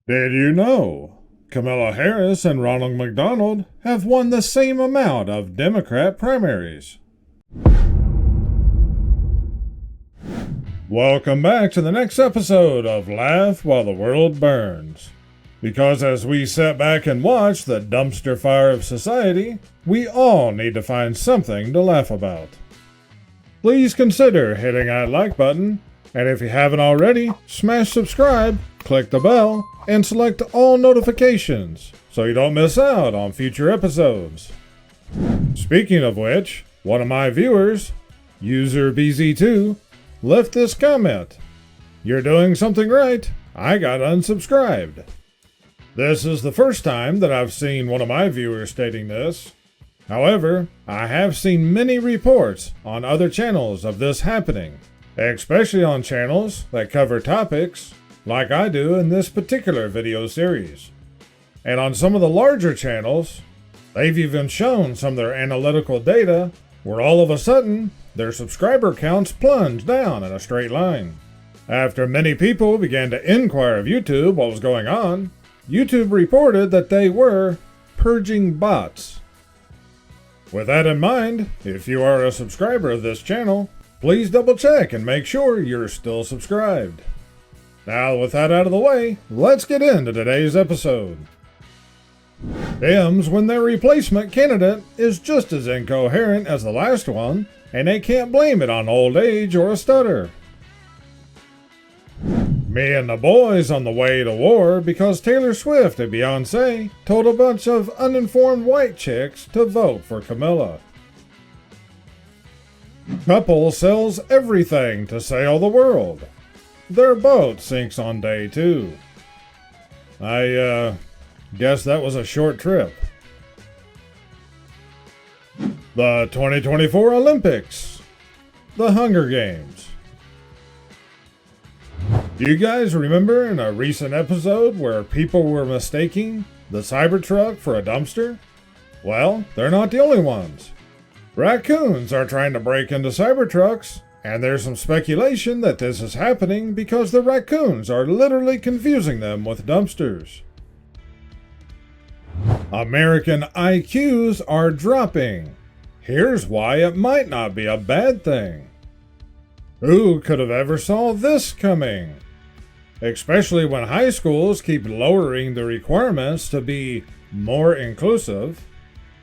Did you know Kamala Harris and Ronald McDonald have won the same amount of Democrat primaries? Welcome back to the next episode of Laugh While the World Burns. Because as we sit back and watch the dumpster fire of society, we all need to find something to laugh about. Please consider hitting that like button, and if you haven't already, smash subscribe, click the bell, and select all notifications so you don't miss out on future episodes. Speaking of which, one of my viewers, user BZ2, left this comment. "You're doing something right. I got unsubscribed." This is the first time that I've seen one of my viewers stating this. However, I have seen many reports on other channels of this happening, especially on channels that cover topics like I do in this particular video series. And on some of the larger channels, they've even shown some of their analytical data where all of a sudden their subscriber counts plunged down in a straight line. After many people began to inquire of YouTube what was going on, YouTube reported that they were purging bots. With that in mind, if you are a subscriber of this channel, please double check and make sure you're still subscribed. Now with that out of the way, let's get into today's episode. Dems when their replacement candidate is just as incoherent as the last one, and they can't blame it on old age or a stutter. Me and the boys on the way to war because Taylor Swift and Beyonce told a bunch of uninformed white chicks to vote for Camilla. Couple sells everything to sail the world. Their boat sinks on day 2. I guess that was a short trip. The 2024 Olympics. The Hunger Games. Do you guys remember in a recent episode where people were mistaking the Cybertruck for a dumpster? Well, they're not the only ones. Raccoons are trying to break into Cybertrucks, and there's some speculation that this is happening because the raccoons are literally confusing them with dumpsters. American IQs are dropping. Here's why it might not be a bad thing. Who could have ever saw this coming? Especially when high schools keep lowering the requirements to be more inclusive.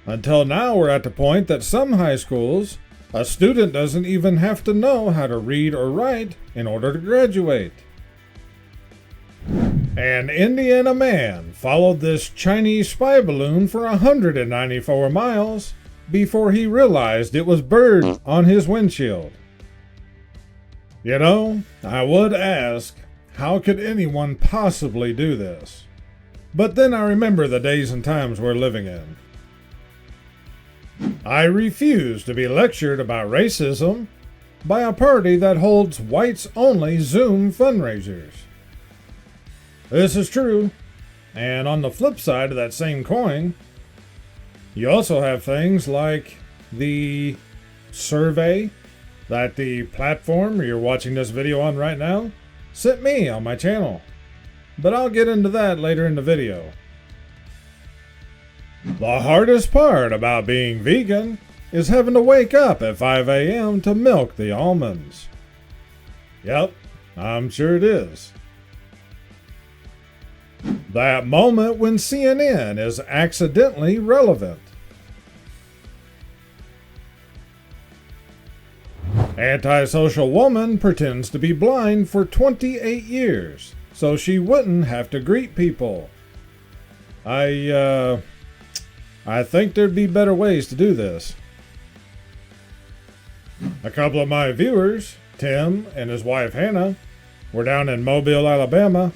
Until now we're at the point that some high schools, a student doesn't even have to know how to read or write in order to graduate. An Indiana man followed this Chinese spy balloon for 194 miles before he realized it was birds on his windshield. You know, I would ask, how could anyone possibly do this? But then I remember the days and times we're living in. I refuse to be lectured about racism by a party that holds whites-only Zoom fundraisers. This is true, and on the flip side of that same coin, you also have things like the survey that the platform you're watching this video on right now sent me on my channel. But I'll get into that later in the video. The hardest part about being vegan is having to wake up at 5 a.m. to milk the almonds. Yep, I'm sure it is. That moment when CNN is accidentally relevant. Antisocial woman pretends to be blind for 28 years so she wouldn't have to greet people. I think there'd be better ways to do this. A couple of my viewers, Tim and his wife Hannah, were down in Mobile, Alabama.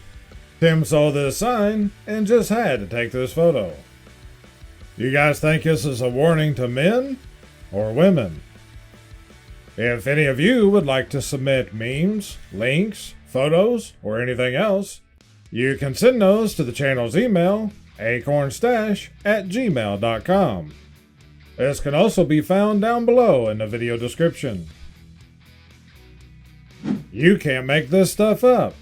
Tim saw this sign and just had to take this photo. You guys think this is a warning to men or women? If any of you would like to submit memes, links, photos, or anything else, you can send those to the channel's email, akornzstash@gmail.com. This can also be found down below in the video description. You can't make this stuff up.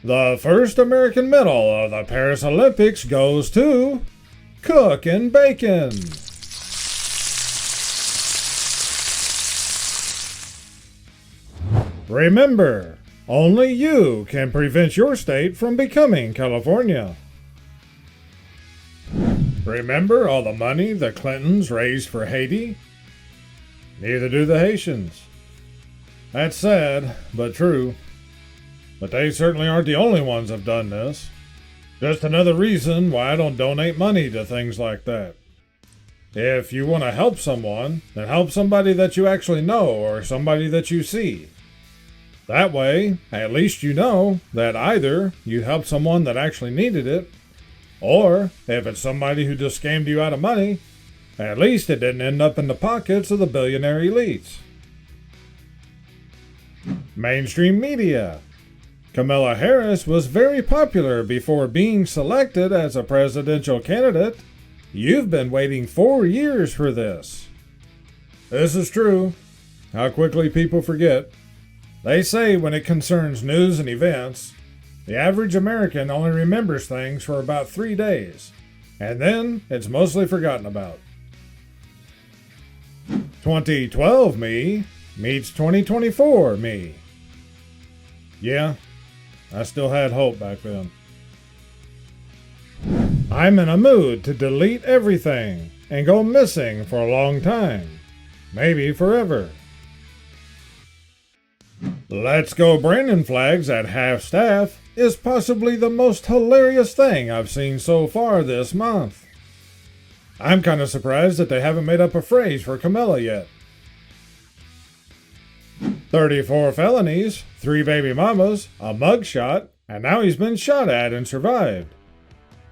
The first American medal of the Paris Olympics goes to cooking bacon. Remember, only you can prevent your state from becoming California. Remember all the money the Clintons raised for Haiti? Neither do the Haitians. That's sad, but true. But they certainly aren't the only ones that have done this. Just another reason why I don't donate money to things like that. If you want to help someone, then help somebody that you actually know or somebody that you see. That way, at least you know that either you helped someone that actually needed it, or if it's somebody who just scammed you out of money, at least it didn't end up in the pockets of the billionaire elites. Mainstream media. Kamala Harris was very popular before being selected as a presidential candidate. You've been waiting 4 years for this. This is true. How quickly people forget. They say when it concerns news and events, the average American only remembers things for about 3 days, and then it's mostly forgotten about. 2012 me meets 2024 me. Yeah, I still had hope back then. I'm in a mood to delete everything and go missing for a long time, maybe forever. Let's Go Brandon flags at half-staff is possibly the most hilarious thing I've seen so far this month. I'm kind of surprised that they haven't made up a phrase for Camilla yet. 34 felonies, 3 baby mamas, a mugshot, and now he's been shot at and survived.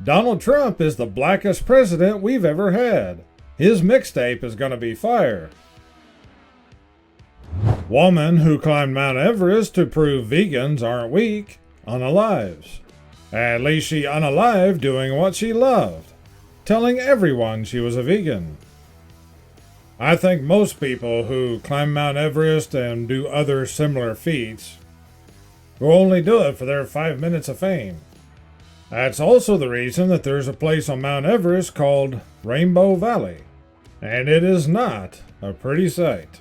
Donald Trump is the blackest president we've ever had. His mixtape is gonna be fire. Woman who climbed Mount Everest to prove vegans aren't weak, unalives. At least she unalived doing what she loved, telling everyone she was a vegan. I think most people who climb Mount Everest and do other similar feats will only do it for their 5 minutes of fame. That's also the reason that there's a place on Mount Everest called Rainbow Valley, and it is not a pretty sight.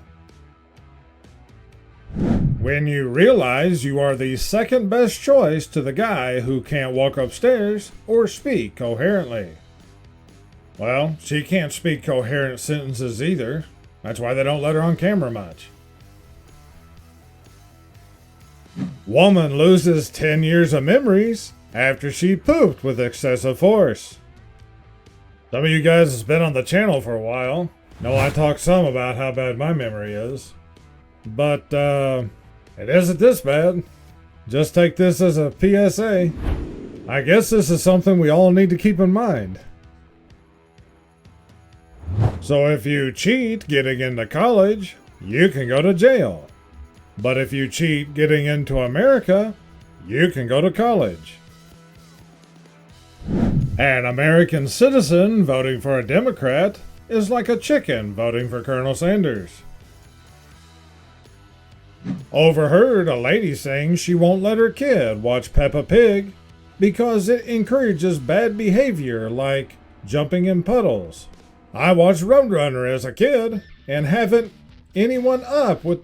When you realize you are the second best choice to the guy who can't walk upstairs or speak coherently. Well, she can't speak coherent sentences either. That's why they don't let her on camera much. Woman loses 10 years of memories after she pooped with excessive force. Some of you guys has been on the channel for a while. Know I talk some about how bad my memory is. But, it isn't this bad. Just take this as a PSA. I guess this is something we all need to keep in mind. So if you cheat getting into college, you can go to jail. But if you cheat getting into America, you can go to college. An American citizen voting for a Democrat is like a chicken voting for Colonel Sanders. Overheard a lady saying she won't let her kid watch Peppa Pig because it encourages bad behavior like jumping in puddles. I watched Roadrunner as a kid and haven't anyone up with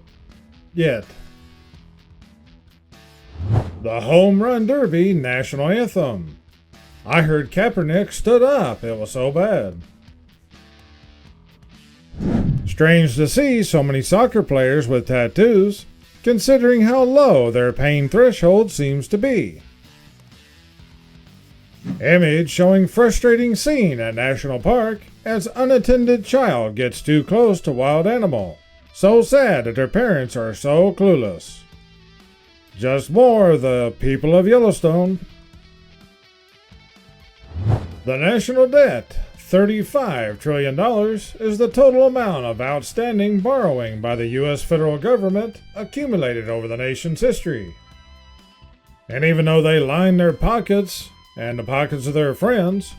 yet. The Home Run Derby National Anthem. I heard Kaepernick stood up, it was so bad. Strange to see so many soccer players with tattoos, considering how low their pain threshold seems to be. Image showing frustrating scene at National Park as unattended child gets too close to wild animal. So sad that their parents are so clueless. Just more of the people of Yellowstone. The national debt, $35 trillion, is the total amount of outstanding borrowing by the U.S. federal government accumulated over the nation's history. And even though they line their pockets and the pockets of their friends,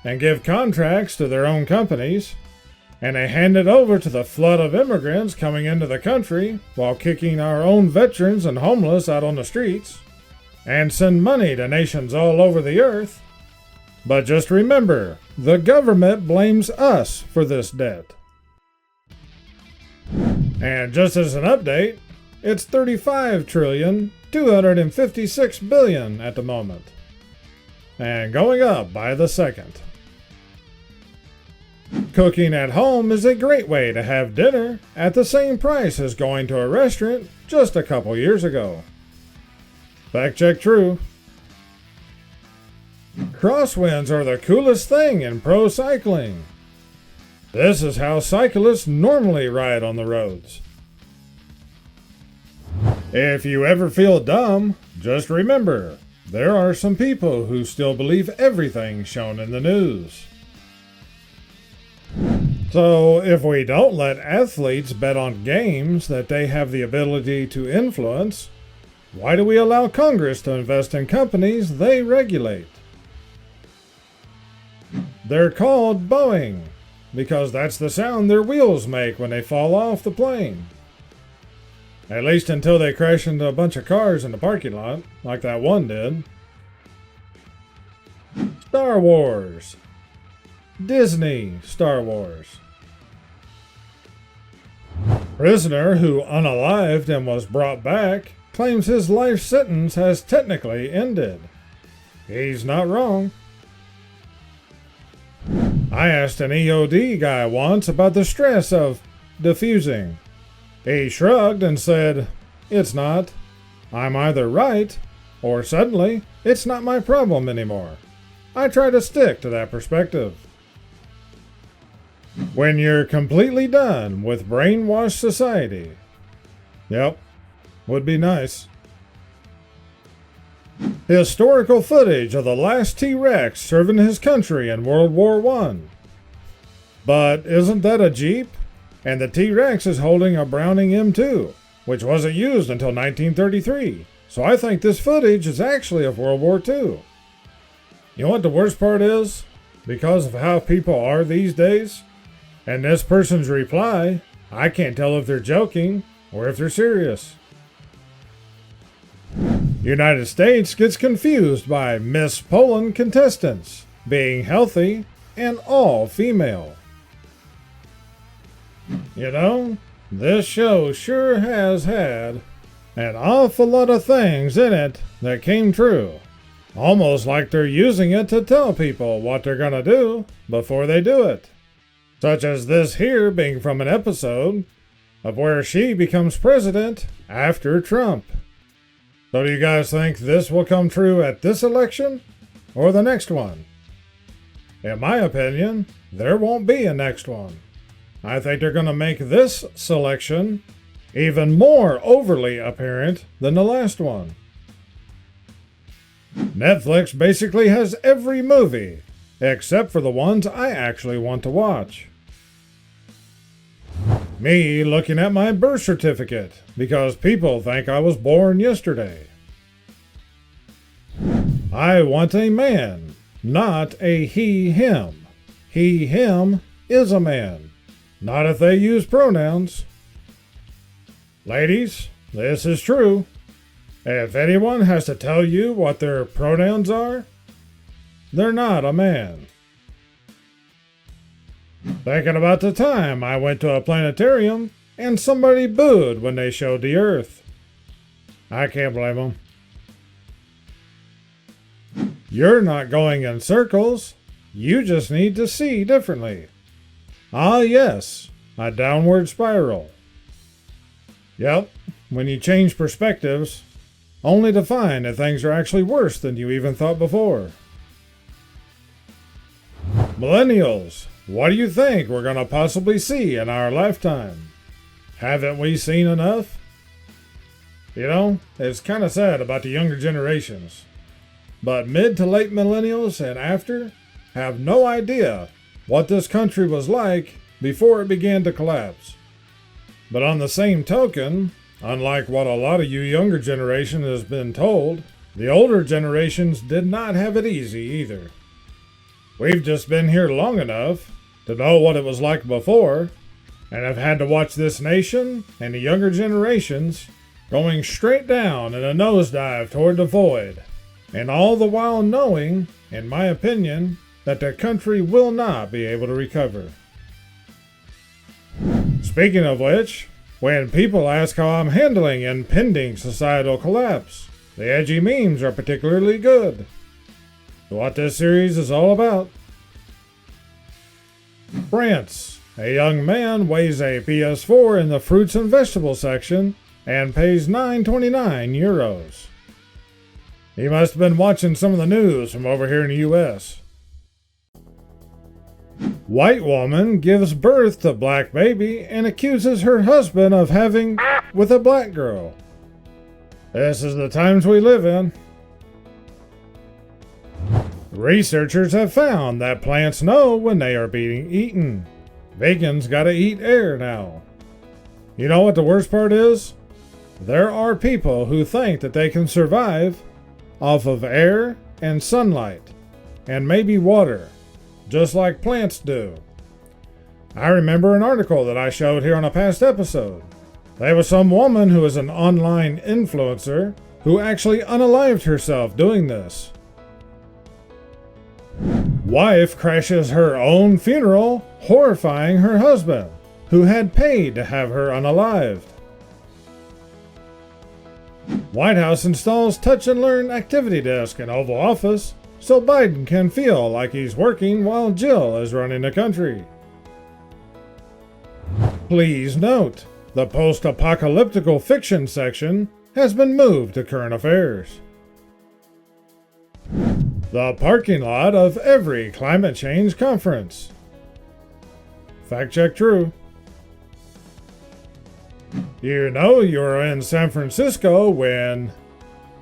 and give contracts to their own companies, and they hand it over to the flood of immigrants coming into the country while kicking our own veterans and homeless out on the streets, and send money to nations all over the earth. But just remember, the government blames us for this debt. And just as an update, it's $35,256 billion at the moment, and going up by the second. Cooking at home is a great way to have dinner at the same price as going to a restaurant just a couple years ago. Fact check true. Crosswinds are the coolest thing in pro cycling. This is how cyclists normally ride on the roads. If you ever feel dumb, just remember, there are some people who still believe everything shown in the news. So, if we don't let athletes bet on games that they have the ability to influence, why do we allow Congress to invest in companies they regulate? They're called Boeing, because that's the sound their wheels make when they fall off the plane. At least until they crash into a bunch of cars in the parking lot, like that one did. Star Wars. Disney Star Wars. Prisoner who unalived and was brought back claims his life sentence has technically ended. He's not wrong. I asked an EOD guy once about the stress of defusing. He shrugged and said, "It's not. I'm either right, or suddenly, it's not my problem anymore." I try to stick to that perspective. When you're completely done with brainwashed society. Yep, would be nice. Historical footage of the last T-Rex serving his country in World War I. But isn't that a Jeep? And the T-Rex is holding a Browning M2, which wasn't used until 1933. So I think this footage is actually of World War II. You know what the worst part is? Because of how people are these days, and this person's reply, I can't tell if they're joking or if they're serious. United States gets confused by Miss Poland contestants being healthy and all female. You know, this show sure has had an awful lot of things in it that came true. Almost like they're using it to tell people what they're gonna do before they do it. Such as this here being from an episode of where she becomes president after Trump. So do you guys think this will come true at this election or the next one? In my opinion, there won't be a next one. I think they're going to make this selection even more overly apparent than the last one. Netflix basically has every movie, except for the ones I actually want to watch. Me looking at my birth certificate because people think I was born yesterday. I want a man, not a he, him. He, him is a man. Not if they use pronouns. Ladies, this is true. If anyone has to tell you what their pronouns are, they're not a man. Thinking about the time I went to a planetarium and somebody booed when they showed the Earth. I can't blame them. You're not going in circles. You just need to see differently. Ah, yes, a downward spiral. Yep, when you change perspectives, only to find that things are actually worse than you even thought before. Millennials, what do you think we're going to possibly see in our lifetime? Haven't we seen enough? You know, it's kind of sad about the younger generations. But mid to late millennials and after have no idea what this country was like before it began to collapse. But on the same token, unlike what a lot of you younger generation has been told, the older generations did not have it easy either. We've just been here long enough to know what it was like before, and have had to watch this nation and the younger generations going straight down in a nosedive toward the void, and all the while knowing, in my opinion, that the country will not be able to recover. Speaking of which, when people ask how I'm handling impending societal collapse, the edgy memes are particularly good. What this series is all about. France. A young man weighs a PS4 in the fruits and vegetables section and pays €9.29. He must have been watching some of the news from over here in the US. White woman gives birth to black baby and accuses her husband of having with a black girl. This is the times we live in. Researchers have found that plants know when they are being eaten. Vegans gotta eat air now. You know what the worst part is? There are people who think that they can survive off of air and sunlight, and maybe water, just like plants do. I remember an article that I showed here on a past episode. There was some woman who is an online influencer who actually unalived herself doing this. Wife crashes her own funeral, horrifying her husband, who had paid to have her unalived. White House installs touch and learn activity desk in Oval Office so Biden can feel like he's working while Jill is running the country. Please note, the post-apocalyptical fiction section has been moved to current affairs. The parking lot of every climate change conference. Fact check true. You know you're in San Francisco when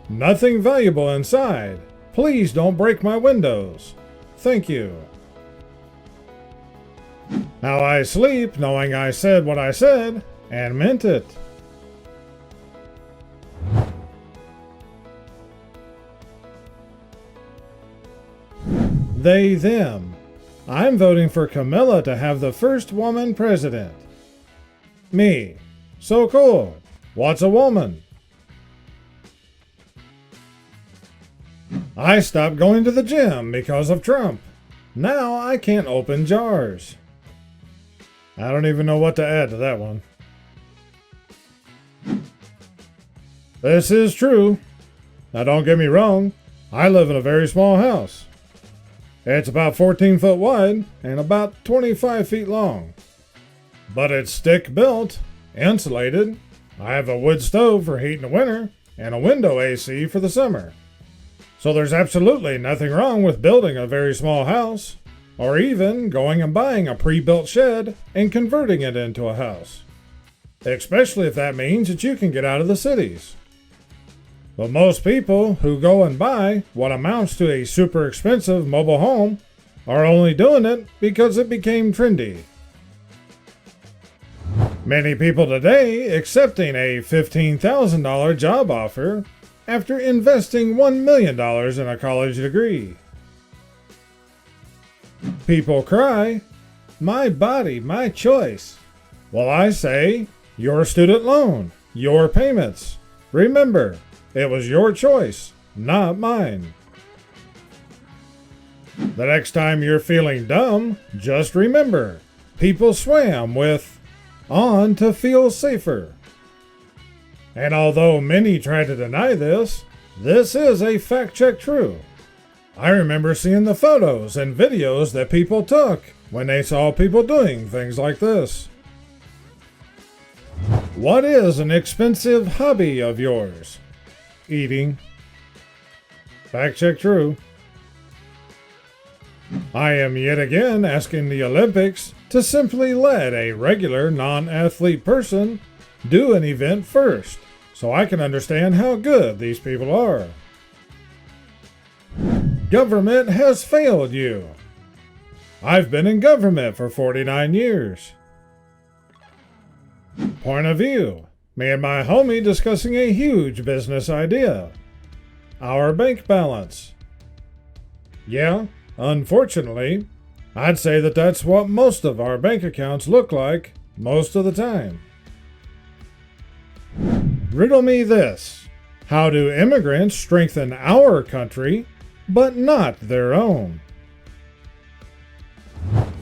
nothing valuable inside. Please don't break my windows. Thank you. Now I sleep knowing I said what I said and meant it. They, them. I'm voting for Camilla to have the first woman president. Me. So cool. What's a woman? I stopped going to the gym because of Trump. Now I can't open jars. I don't even know what to add to that one. This is true. Now don't get me wrong. I live in a very small house. It's about 14 foot wide and about 25 feet long. But it's stick built, insulated. I have a wood stove for heat in the winter and a window AC for the summer. So there's absolutely nothing wrong with building a very small house, or even going and buying a pre-built shed and converting it into a house. Especially if that means that you can get out of the cities. But most people who go and buy what amounts to a super expensive mobile home are only doing it because it became trendy. Many people today accepting a $15,000 job offer after investing $1 million in a college degree. People cry, "My body, my choice." Well, I say, your student loan, your payments. Remember, it was your choice, not mine. The next time you're feeling dumb, just remember, people swam with "on to feel safer." And although many try to deny this, this is a fact check true. I remember seeing the photos and videos that people took when they saw people doing things like this. What is an expensive hobby of yours? Eating. Fact check true. I am yet again asking the Olympics to simply let a regular non-athlete person do an event first, so I can understand how good these people are. Government has failed you. I've been in government for 49 years. Point of view. Me and my homie discussing a huge business idea. Our bank balance. Yeah, unfortunately, I'd say that that's what most of our bank accounts look like most of the time. Riddle me this. How do immigrants strengthen our country, but not their own?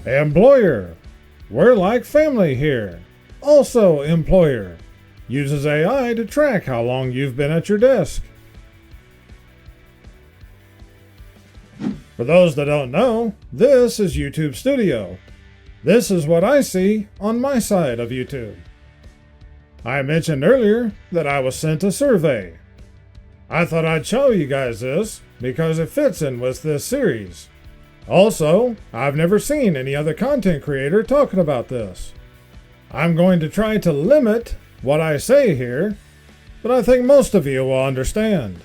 Employer. We're like family here. Also employer. Uses AI to track how long you've been at your desk. For those that don't know, this is YouTube Studio. This is what I see on my side of YouTube. I mentioned earlier that I was sent a survey. I thought I'd show you guys this because it fits in with this series. Also, I've never seen any other content creator talking about this. I'm going to try to limit what I say here, but I think most of you will understand.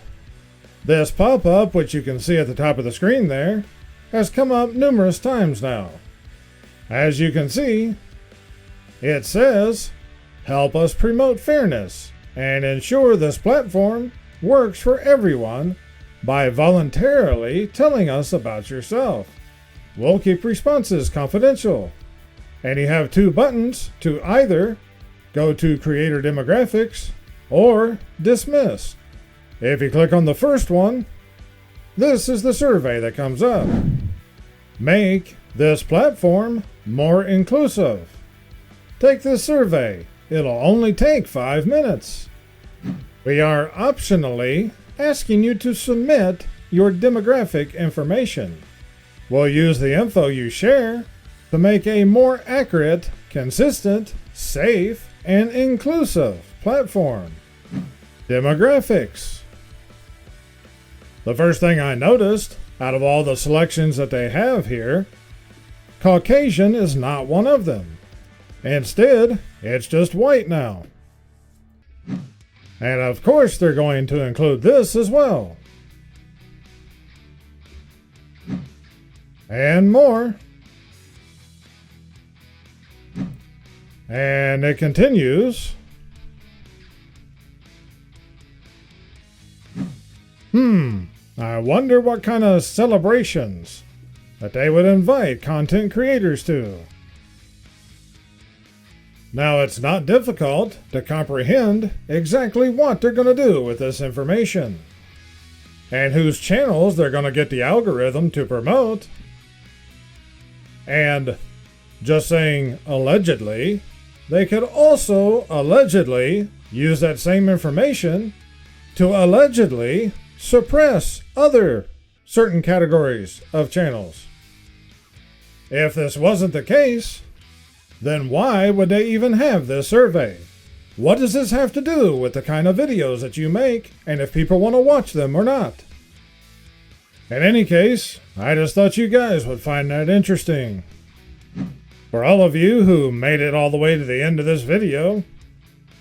This pop-up, which you can see at the top of the screen there, has come up numerous times now. As you can see, it says, "Help us promote fairness and ensure this platform works for everyone by voluntarily telling us about yourself. We'll keep responses confidential." And you have two buttons to either go to Creator Demographics or Dismiss. If you click on the first one, this is the survey that comes up. Make this platform more inclusive. Take this survey. It'll only take 5 minutes. We are optionally asking you to submit your demographic information. We'll use the info you share to make a more accurate, consistent, safe, and inclusive platform. Demographics. The first thing I noticed, out of all the selections that they have here, Caucasian is not one of them. Instead, it's just white now. And of course they're going to include this as well. And more. And it continues. I wonder what kind of celebrations that they would invite content creators to. Now, it's not difficult to comprehend exactly what they're going to do with this information and whose channels they're going to get the algorithm to promote. And just saying allegedly, they could also allegedly use that same information to allegedly suppress other certain categories of channels. If this wasn't the case, then why would they even have this survey? What does this have to do with the kind of videos that you make and if people want to watch them or not? In any case, I just thought you guys would find that interesting. For all of you who made it all the way to the end of this video,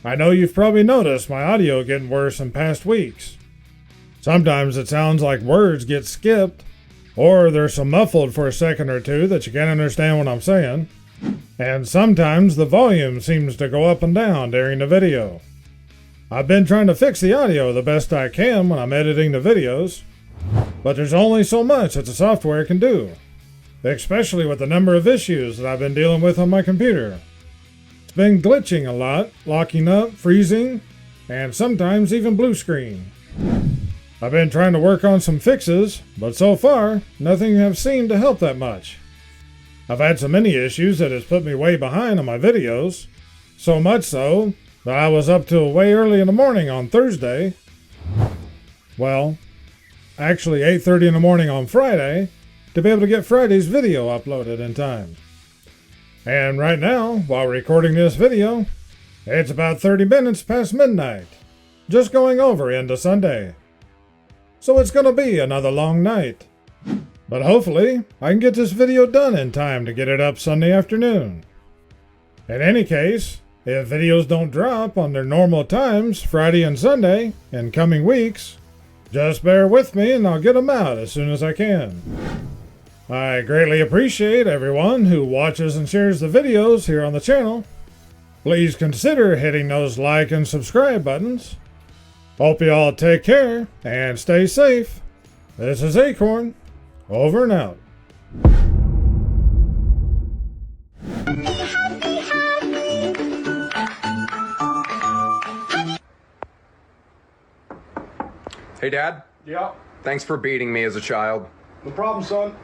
I know you've probably noticed my audio getting worse in past weeks. Sometimes it sounds like words get skipped, or they're so muffled for a second or two that you can't understand what I'm saying. And sometimes the volume seems to go up and down during the video. I've been trying to fix the audio the best I can when I'm editing the videos, but there's only so much that the software can do, especially with the number of issues that I've been dealing with on my computer. It's been glitching a lot, locking up, freezing, and sometimes even blue screen. I've been trying to work on some fixes, but so far, nothing has seemed to help that much. I've had so many issues that it's put me way behind on my videos, so much so that I was up till way early in the morning on Thursday. Well, actually 8:30 in the morning on Friday to be able to get Friday's video uploaded in time. And right now, while recording this video, it's about 30 minutes past midnight, just going over into Sunday. So it's going to be another long night. But hopefully, I can get this video done in time to get it up Sunday afternoon. In any case, if videos don't drop on their normal times, Friday and Sunday, in coming weeks, just bear with me and I'll get them out as soon as I can. I greatly appreciate everyone who watches and shares the videos here on the channel. Please consider hitting those like and subscribe buttons. Hope you all take care and stay safe. This is Akorn, over and out. Hey, Dad. Yeah, Thanks for beating me as a child. no problem, son.